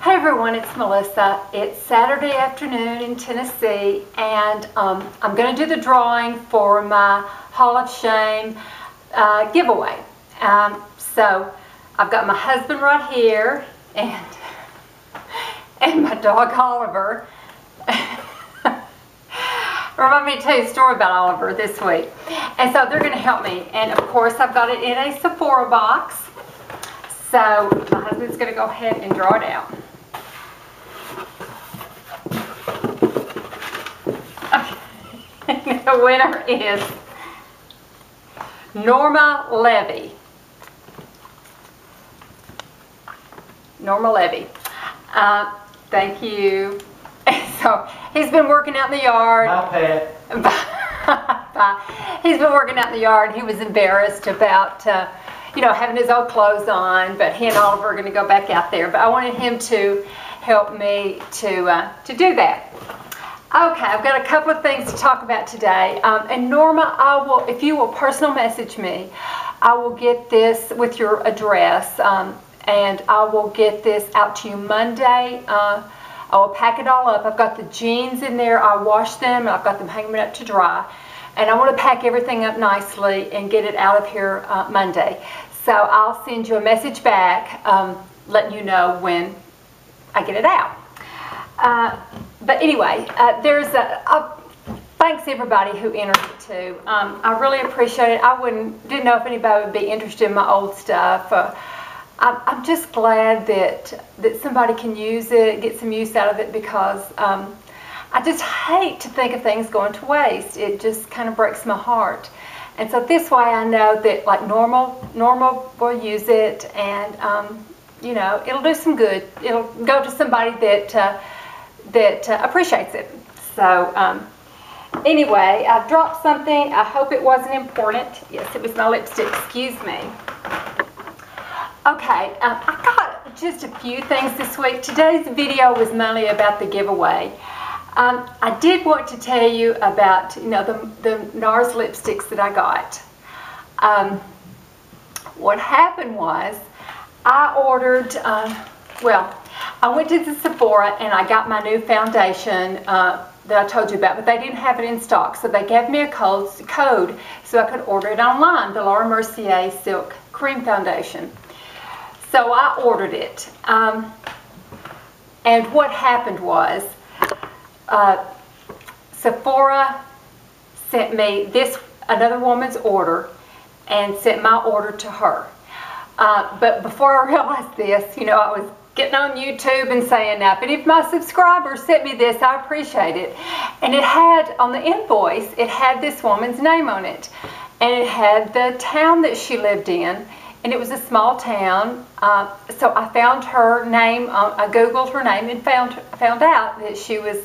Hey everyone, it's Melissa. It's Saturday afternoon in Tennessee, and I'm going to do the drawing for my Hall of Shame giveaway. So I've got my husband right here, and my dog Oliver. Remind me to tell you a story about Oliver this week. And so they're going to help me. And of course I've got it in a Sephora box. So my husband's going to go ahead and draw it out. Okay. The winner is Norma Levy. Norma Levy. Thank you. So he's been working out in the yard. Bye, Pat. He's been working out in the yard, and he was embarrassed about, having his old clothes on. But he and Oliver are going to go back out there. But I wanted him to help me to do that. Okay, I've got a couple of things to talk about today. And Norma, if you will personal message me, I will get this with your address, and I will get this out to you Monday. I will pack it all up. I've got the jeans in there. I washed them, and I've got them hanging up to dry. And I want to pack everything up nicely and get it out of here Monday. So I'll send you a message back letting you know when I get it out. But anyway, thanks everybody who entered it too. I really appreciate it. Didn't know if anybody would be interested in my old stuff. I'm just glad that somebody can use it, get some use out of it, because I just hate to think of things going to waste. It just kind of breaks my heart. And so this way I know that like Norma will use it, and it'll do some good. It'll go to somebody that appreciates it. So anyway, I've dropped something. I hope it wasn't important. Yes, it was my lipstick. Excuse me. Okay, I got just a few things this week. Today's video was mainly about the giveaway. I did want to tell you about the NARS lipsticks that I got. What happened was I ordered, I went to the Sephora and I got my new foundation that I told you about, but they didn't have it in stock, so they gave me a code so I could order it online, the Laura Mercier Silk Cream Foundation. So I ordered it, and what happened was Sephora sent me another woman's order and sent my order to her. But before I realized this, I was getting on YouTube and saying, now, if any of my subscribers sent me this, I appreciate it. And it had, on the invoice, it had this woman's name on it. And it had the town that she lived in. And it was a small town, so I found her name, I Googled her name and found out that she was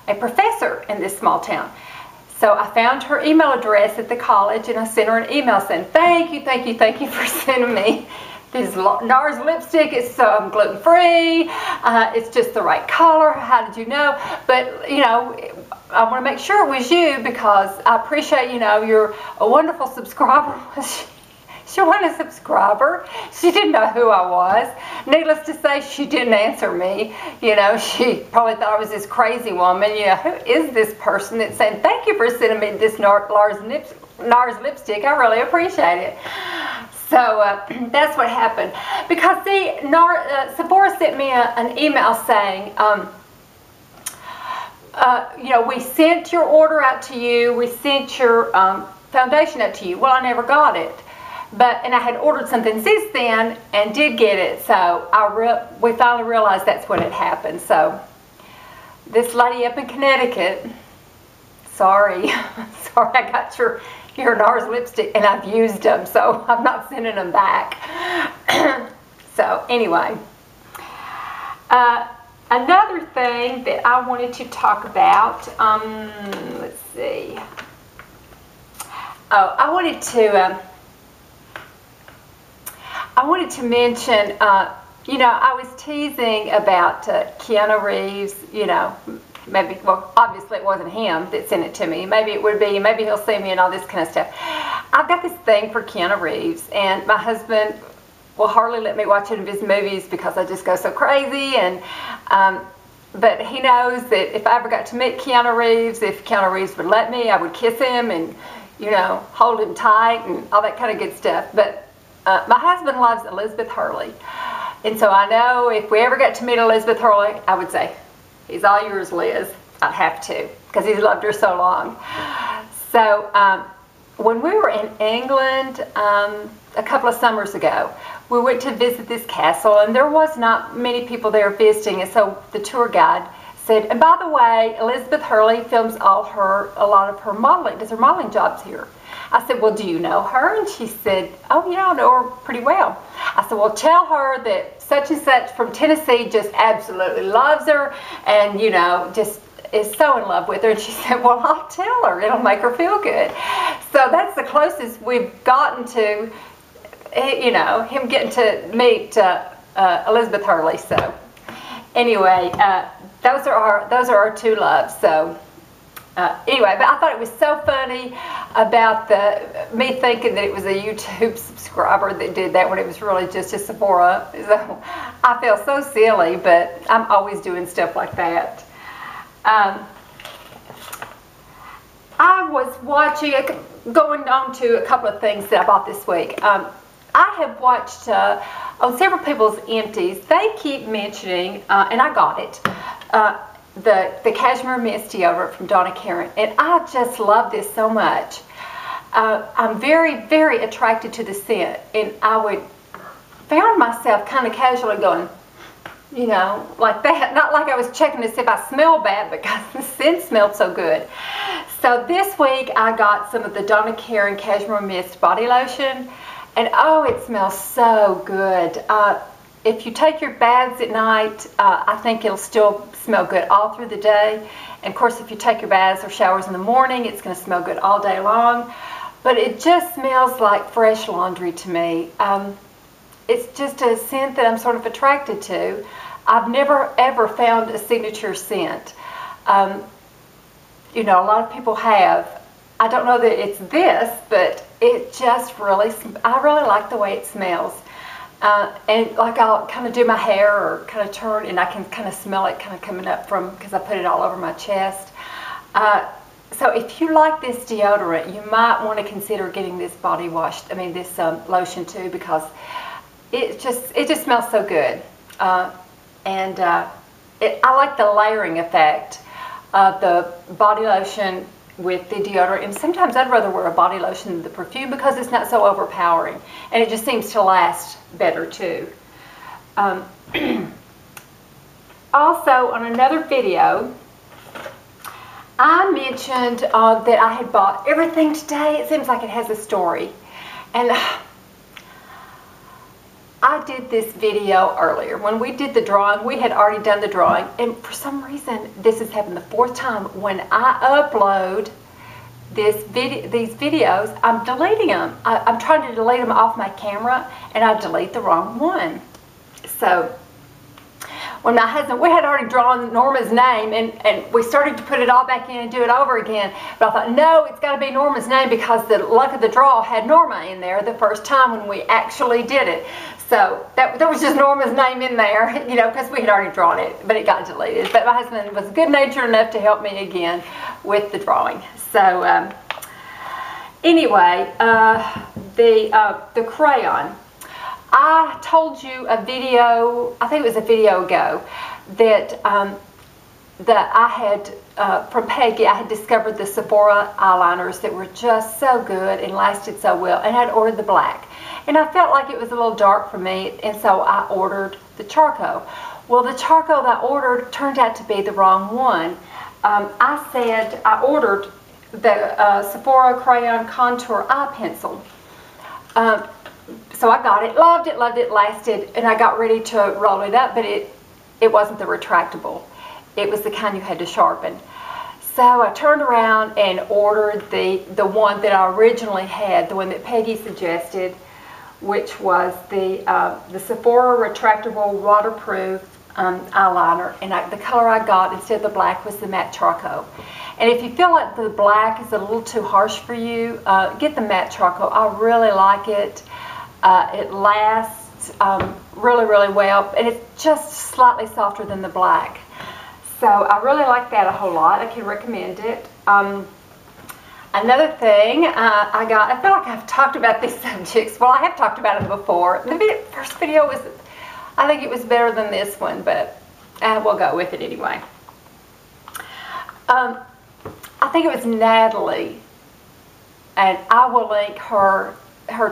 a professor in this small town. So I found her email address at the college, and I sent her an email saying, thank you for sending me this NARS lipstick. It's gluten-free, it's just the right color, how did you know? But, I want to make sure it was you, because I appreciate, you're a wonderful subscriber. She wasn't a subscriber. She didn't know who I was. Needless to say, she didn't answer me. She probably thought I was this crazy woman. Who is this person that's saying, thank you for sending me this NARS lipstick. I really appreciate it. So that's what happened. Because see, Sephora sent me an email saying, we sent your order out to you. We sent your foundation out to you. Well, I never got it. And I had ordered something since then and did get it, so we finally realized that's what had happened. So this lady up in Connecticut, sorry, I got your NARS lipstick and I've used them, so I'm not sending them back. So anyway, another thing that I wanted to talk about, let's see. Oh, I wanted to mention, I was teasing about Keanu Reeves, obviously it wasn't him that sent it to me. Maybe it would be, maybe he'll see me and all this kind of stuff. I've got this thing for Keanu Reeves, and my husband will hardly let me watch any of his movies because I just go so crazy. And but he knows that if I ever got to meet Keanu Reeves, if Keanu Reeves would let me, I would kiss him and, you know, hold him tight and all that kind of good stuff. But my husband loves Elizabeth Hurley. And so I know if we ever got to meet Elizabeth Hurley, I would say, he's all yours, Liz. I'd have to, because he's loved her so long. So when we were in England a couple of summers ago, we went to visit this castle, and there was not many people there visiting, and so the tour guide said, and by the way, Elizabeth Hurley films a lot of her modeling, does her modeling jobs here. I said, well, do you know her? And she said, oh yeah, I know her pretty well. I said, well, tell her that such and such from Tennessee just absolutely loves her, and you know, just is so in love with her. And she said, well, I'll tell her, it'll make her feel good. So that's the closest we've gotten to, you know, him getting to meet Elizabeth Hurley. So anyway, those are our two loves. So anyway, but I thought it was so funny about me thinking that it was a YouTube subscriber that did that when it was really just a Sephora. So I feel so silly, but I'm always doing stuff like that. I was watching, going on to a couple of things that I bought this week. I have watched on several people's empties, they keep mentioning, and I got it, the Cashmere Mist deodorant from Donna Karan, and I just love this so much. I'm very, very attracted to the scent, and I found myself kind of casually going, you know, like that. Not like I was checking to see if I smell bad, because the scent smelled so good. So this week I got some of the Donna Karan Cashmere Mist body lotion, and oh, it smells so good. If you take your baths at night, I think it'll still smell good all through the day. And of course, if you take your baths or showers in the morning, it's going to smell good all day long. But it just smells like fresh laundry to me. It's just a scent that I'm sort of attracted to. I've never ever found a signature scent. You know, a lot of people have. I don't know that it's this, but it just really, I really like the way it smells. And like I'll kind of do my hair or kind of turn, and I can kind of smell it kind of coming up from, because I put it all over my chest. So if you like this deodorant, you might want to consider getting this body wash, this lotion too, because it just smells so good. I like the layering effect of the body lotion with the deodorant, and sometimes I'd rather wear a body lotion than the perfume because it's not so overpowering, and it just seems to last better too. Also, on another video, I mentioned that I had bought everything today. It seems like it has a story, and I did this video earlier. When we did the drawing, we had already done the drawing, and for some reason, this has happened the fourth time. When I upload these videos, I'm deleting them. I'm trying to delete them off my camera, and I delete the wrong one. So when my husband, we had already drawn Norma's name, and we started to put it all back in and do it over again. But I thought, no, it's got to be Norma's name, because the luck of the draw had Norma in there the first time when we actually did it. So there was just Norma's name in there, you know, because we had already drawn it, but it got deleted. But my husband was good-natured enough to help me again with the drawing. So anyway, the crayon. I told you a video, I think it was a video ago, that I had, from Peggy, I had discovered the Sephora eyeliners that were just so good and lasted so well, and I'd ordered the black. And I felt like it was a little dark for me, and so I ordered the charcoal. Well, the charcoal that I ordered turned out to be the wrong one. I ordered the Sephora Crayon Contour Eye Pencil. So I got it, loved it, lasted, and I got ready to roll it up, but it wasn't the retractable. It was the kind you had to sharpen. So I turned around and ordered the one that I originally had, the one that Peggy suggested, which was the Sephora retractable waterproof eyeliner. And the color I got instead of the black was the matte charcoal. And if you feel like the black is a little too harsh for you, get the matte charcoal. I really like it. It lasts really, really well, and it's just slightly softer than the black. So I really like that a whole lot. I can recommend it. Another thing I got, I feel like I've talked about these subjects. Well, I have talked about them before. The first video was, I think it was better than this one, but we'll go with it anyway. I think it was Natalie, and I will link her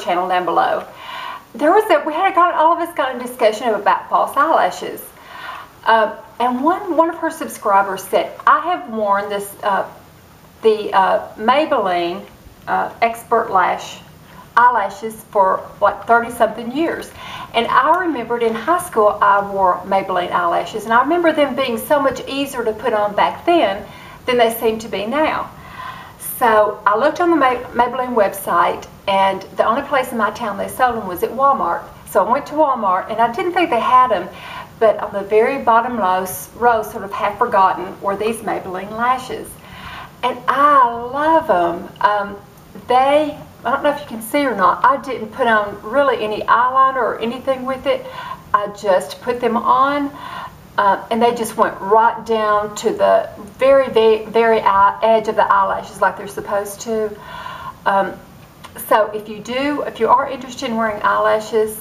channel down below. All of us got in discussion about false eyelashes. And one of her subscribers said, I have worn this, the Maybelline Expert eyelashes for like 30-something years. And I remembered in high school I wore Maybelline eyelashes, and I remember them being so much easier to put on back then than they seem to be now. So I looked on the Maybelline website, and the only place in my town they sold them was at Walmart. So I went to Walmart, and I didn't think they had them, but on the very bottom row, sort of half forgotten, were these Maybelline lashes. And I love them. I don't know if you can see or not, I didn't put on really any eyeliner or anything with it. I just put them on, and they just went right down to the very edge of the eyelashes like they're supposed to. So if you are interested in wearing eyelashes,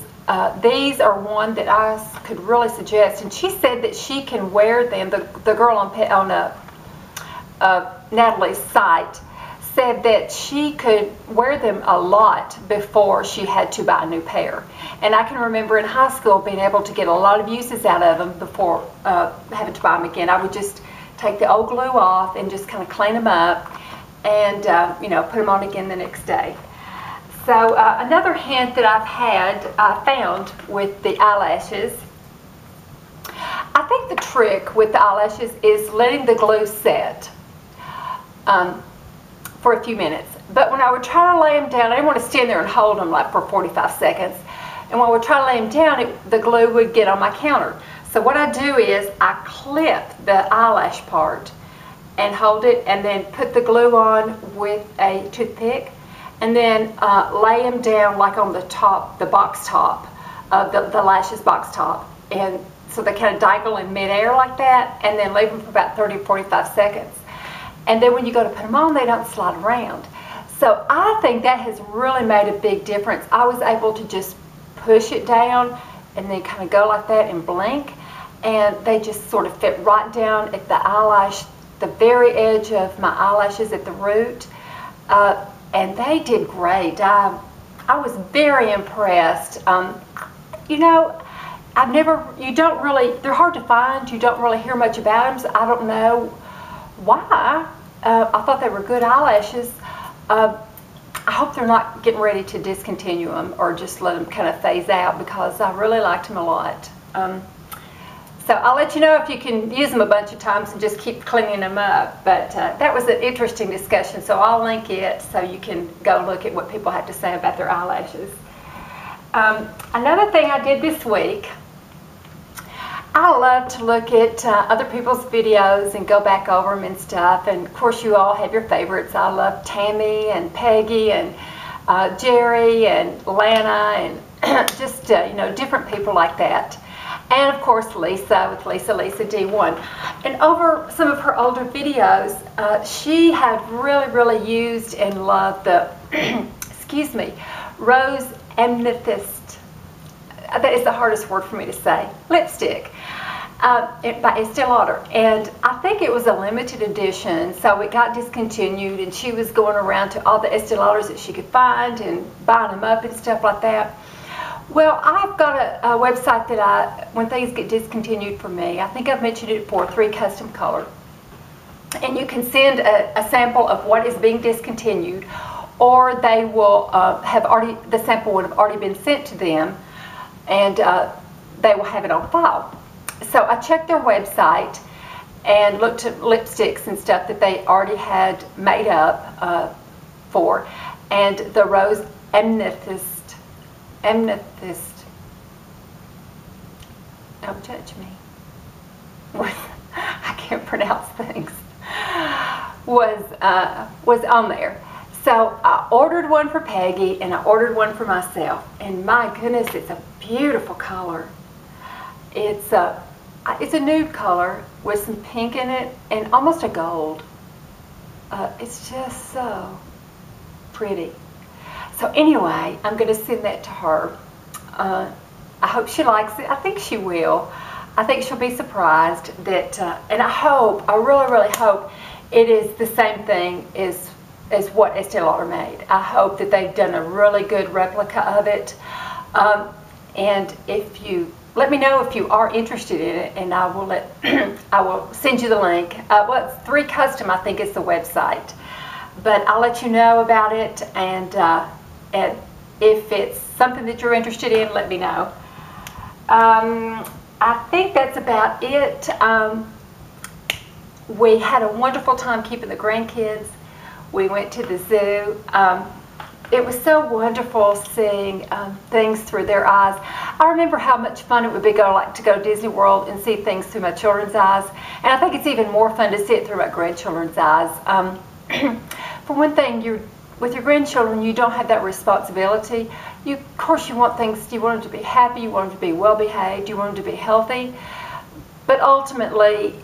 these are one that I could really suggest. And she said that she can wear them. The girl on Natalie's site said that she could wear them a lot before she had to buy a new pair. And I can remember in high school being able to get a lot of uses out of them before having to buy them again. I would just take the old glue off and just kind of clean them up and put them on again the next day. So another hint that I found with the eyelashes, I think the trick with the eyelashes is letting the glue set for a few minutes. But when I would try to lay them down, I didn't want to stand there and hold them like for 45 seconds. And when I would try to lay them down, the glue would get on my counter. So what I do is I clip the eyelash part and hold it, and then put the glue on with a toothpick, and then lay them down like on the top, the box top of the lashes box top. And so they kind of dangle in midair like that, and then leave them for about 30 or 45 seconds. And then when you go to put them on, they don't slide around. So I think that has really made a big difference. I was able to just push it down and then kind of go like that and blink, and they just sort of fit right down at the eyelash, the very edge of my eyelashes at the root. And they did great. I was very impressed. They're hard to find. You don't really hear much about them, so I don't know why. I thought they were good eyelashes. I hope they're not getting ready to discontinue them or just let them kind of phase out, because I really liked them a lot. So I'll let you know if you can use them a bunch of times and just keep cleaning them up. But that was an interesting discussion, so I'll link it so you can go look at what people have to say about their eyelashes. Another thing I did this week, I love to look at other people's videos and go back over them and stuff. And of course you all have your favorites. I love Tammy and Peggy and Jerry and Lana and just different people like that. And of course Lisa with Lisa D1. And over some of her older videos, she had really used and loved the excuse me, Rose Amethyst. That is the hardest word for me to say. Lipstick by Estee Lauder. And I think it was a limited edition, so it got discontinued, and she was going around to all the Estee Lauders that she could find and buying them up and stuff like that. Well, I've got a website that when things get discontinued for me, I think I've mentioned it before, 3 Custom Color. And you can send a sample of what is being discontinued, or they will the sample would have already been sent to them, and they will have it on file. So I checked their website and looked at lipsticks and stuff that they already had made up for, and the Rose Amethyst, don't judge me, I can't pronounce things, was on there. So I ordered one for Peggy and I ordered one for myself, and my goodness, it's a beautiful color. It's a nude color with some pink in it and almost a gold. It's just so pretty. So anyway, I'm going to send that to her. I hope she likes it. I think she will. I think she'll be surprised that, and I really hope it is the same thing as what Estee Lauder made. I hope that they've done a really good replica of it. And if you let me know if you are interested in it, and I will send you the link. Well, it's 3 Custom, I think, is the website. But I'll let you know about it, and if it's something that you're interested in, let me know. I think that's about it. We had a wonderful time keeping the grandkids. We went to the zoo. It was so wonderful seeing things through their eyes. I remember how much fun it would be to go to Disney World and see things through my children's eyes. And I think it's even more fun to see it through my grandchildren's eyes. For one thing, with your grandchildren, you don't have that responsibility. Of course, you want them to be happy, you want them to be well behaved, you want them to be healthy. But ultimately,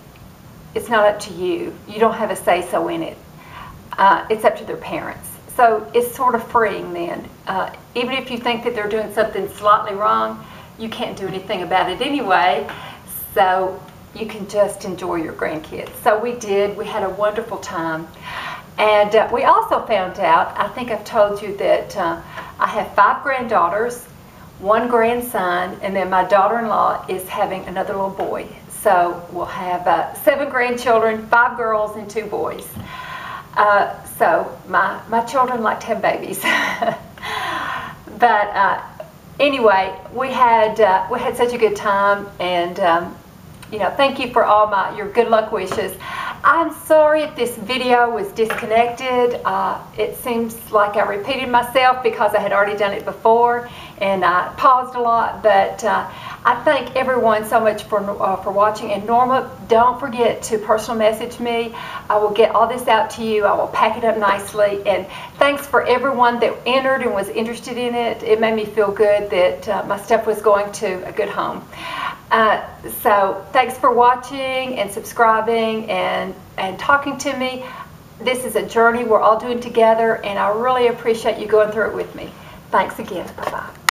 it's not up to you. You don't have a say-so in it. It's up to their parents. So it's sort of freeing then. Even if you think that they're doing something slightly wrong, you can't do anything about it anyway. So you can just enjoy your grandkids. So we did. We had a wonderful time. And we also found out, I think I've told you that I have 5 granddaughters, 1 grandson, and then my daughter-in-law is having another little boy. So we'll have 7 grandchildren, 5 girls and 2 boys. So my children like to have babies. But anyway, we had such a good time, and thank you for all your good luck wishes. I'm sorry if this video was disconnected. It seems like I repeated myself because I had already done it before, and I paused a lot. But I thank everyone so much for watching. And Norma, don't forget to personal message me. I will get all this out to you. I will pack it up nicely. And thanks for everyone that entered and was interested in it. It made me feel good that my stuff was going to a good home. So thanks for watching and subscribing and talking to me. This is a journey we're all doing together, and I really appreciate you going through it with me. Thanks again. Bye-bye.